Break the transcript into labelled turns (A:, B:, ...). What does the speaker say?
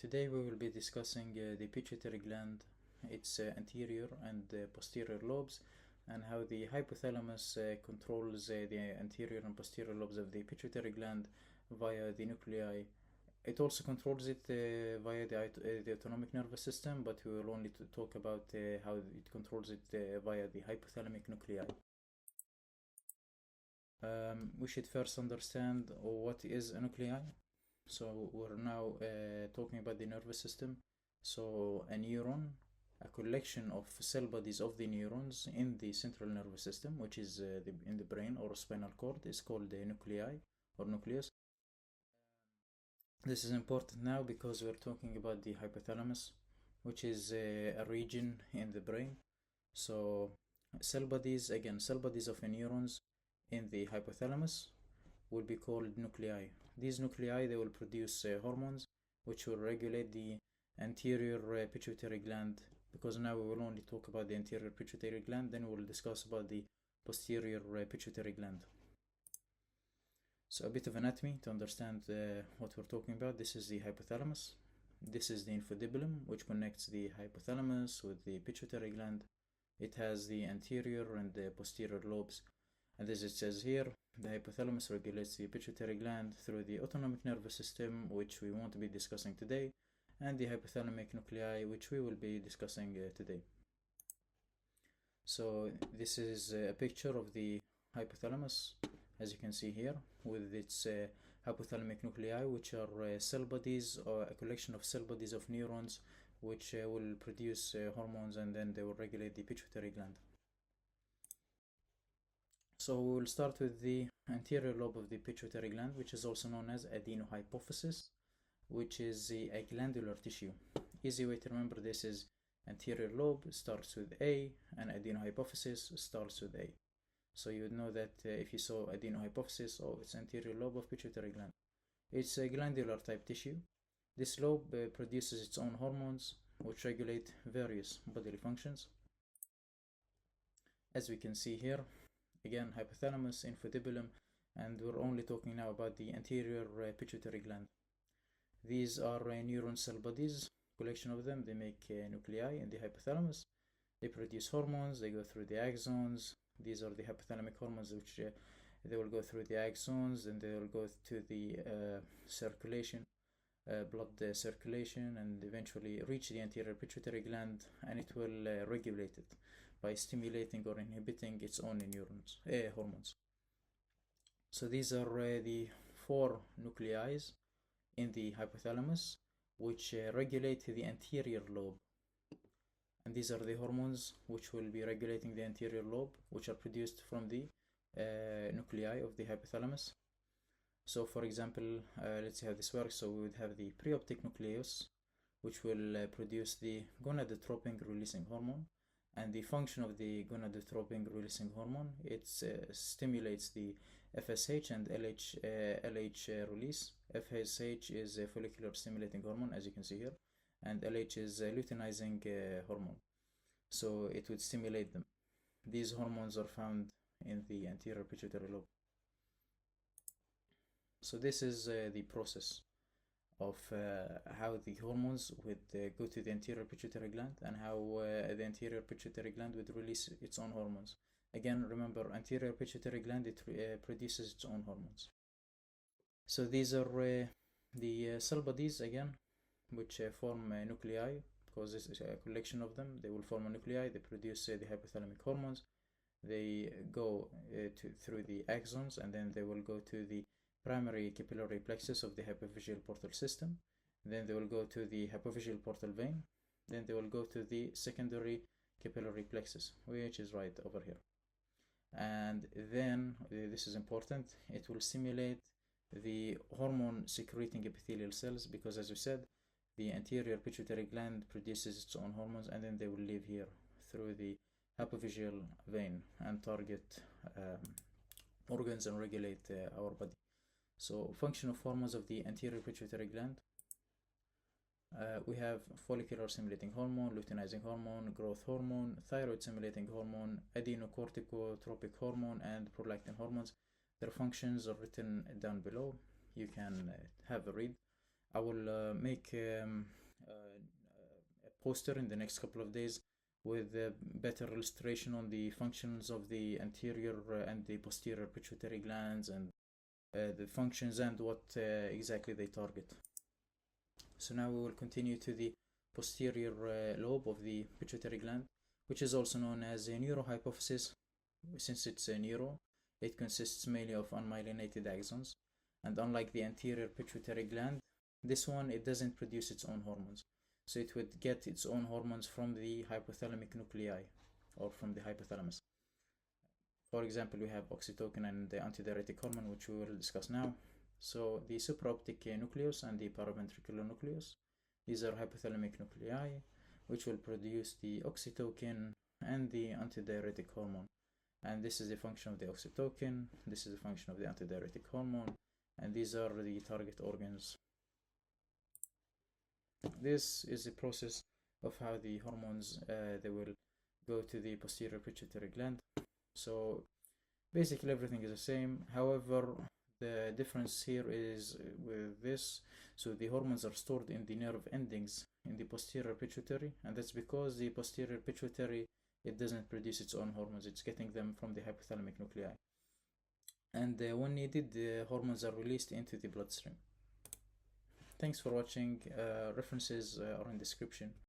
A: Today we will be discussing the pituitary gland, its anterior and posterior lobes, and how the hypothalamus controls the anterior and posterior lobes of the pituitary gland via the nuclei. It also controls it via the autonomic nervous system, but we will only talk about how it controls it via the hypothalamic nuclei. We should first understand what is a nuclei. So we're now talking about the nervous system. So a neuron, a collection of cell bodies of the neurons in the central nervous system, which is in the brain or spinal cord, is called the nuclei or nucleus. This is important now because we're talking about the hypothalamus, which is a region in the brain. So cell bodies of neurons in the hypothalamus will be called nuclei. These nuclei, they will produce hormones which will regulate the anterior pituitary gland, because now we will only talk about the anterior pituitary gland, then we'll discuss about the posterior pituitary gland. So a bit of anatomy to understand what we're talking about. This is the hypothalamus. This is the infundibulum, which connects the hypothalamus with the pituitary gland. It has the anterior and the posterior lobes. And as it says here, the hypothalamus regulates the pituitary gland through the autonomic nervous system, which we won't be discussing today, and the hypothalamic nuclei, which we will be discussing today. So this is a picture of the hypothalamus, as you can see here, with its hypothalamic nuclei, which are cell bodies or a collection of cell bodies of neurons, which will produce hormones, and then they will regulate the pituitary gland. So we will start with the anterior lobe of the pituitary gland, which is also known as adenohypophysis, which is a glandular tissue. Easy way to remember this is anterior lobe starts with A and adenohypophysis starts with A. So you would know that if you saw adenohypophysis, it's anterior lobe of pituitary gland. It's a glandular type tissue. This lobe produces its own hormones which regulate various bodily functions. As we can see here, again, hypothalamus, infundibulum, and we're only talking now about the anterior pituitary gland. These are neuron cell bodies, collection of them. They make nuclei in the hypothalamus. They produce hormones. They go through the axons. These are the hypothalamic hormones, which they will go through the axons, and they will go to the circulation, blood circulation, and eventually reach the anterior pituitary gland, and it will regulate it by stimulating or inhibiting its own hormones. So these are the 4 nuclei in the hypothalamus, which regulate the anterior lobe. And these are the hormones which will be regulating the anterior lobe, which are produced from the nuclei of the hypothalamus. So for example, let's see how this works. So we would have the preoptic nucleus, which will produce the gonadotropin releasing hormone. And the function of the gonadotropin releasing hormone, it stimulates the FSH and LH release. FSH is a follicular stimulating hormone, as you can see here, and LH is a luteinizing hormone. So it would stimulate them. These hormones are found in the anterior pituitary lobe. So this is the process of how the hormones would go to the anterior pituitary gland, and how the anterior pituitary gland would release its own hormones. Again, remember, anterior pituitary gland, it produces its own hormones. So these are the cell bodies, again, which form nuclei, because this is a collection of them. They will form a nuclei. They produce the hypothalamic hormones. They go through the axons, and then they will go to the primary capillary plexus of the hypophyseal portal system. Then they will go to the hypophyseal portal vein. Then they will go to the secondary capillary plexus, which is right over here. And then, this is important, it will stimulate the hormone secreting epithelial cells, because as we said, the anterior pituitary gland produces its own hormones, and then they will live here through the hypophyseal vein and target organs and regulate our body. So function of hormones of the anterior pituitary gland. We have follicular stimulating hormone, luteinizing hormone, growth hormone, thyroid stimulating hormone, adenocorticotropic hormone, and prolactin hormones. Their functions are written down below. You can have a read. I will make a poster in the next couple of days with a better illustration on the functions of the anterior and the posterior pituitary glands, and the functions and what exactly they target. So now we will continue to the posterior lobe of the pituitary gland, which is also known as a neurohypophysis. Since it's a neuro, it consists mainly of unmyelinated axons, and unlike the anterior pituitary gland, this one, it doesn't produce its own hormones. So it would get its own hormones from the hypothalamic nuclei, or from the hypothalamus. For example, we have oxytocin and the antidiuretic hormone, which we will discuss now. So the supraoptic nucleus and the paraventricular nucleus, these are hypothalamic nuclei, which will produce the oxytocin and the antidiuretic hormone. And this is the function of the oxytocin, this is the function of the antidiuretic hormone, and these are the target organs. This is the process of how the hormones they will go to the posterior pituitary gland. So basically everything is the same. However, the difference here is with this. So the hormones are stored in the nerve endings in the posterior pituitary, and that's because the posterior pituitary, it doesn't produce its own hormones, it's getting them from the hypothalamic nuclei. And when needed, the hormones are released into the bloodstream. Thanks for watching. References are in the description.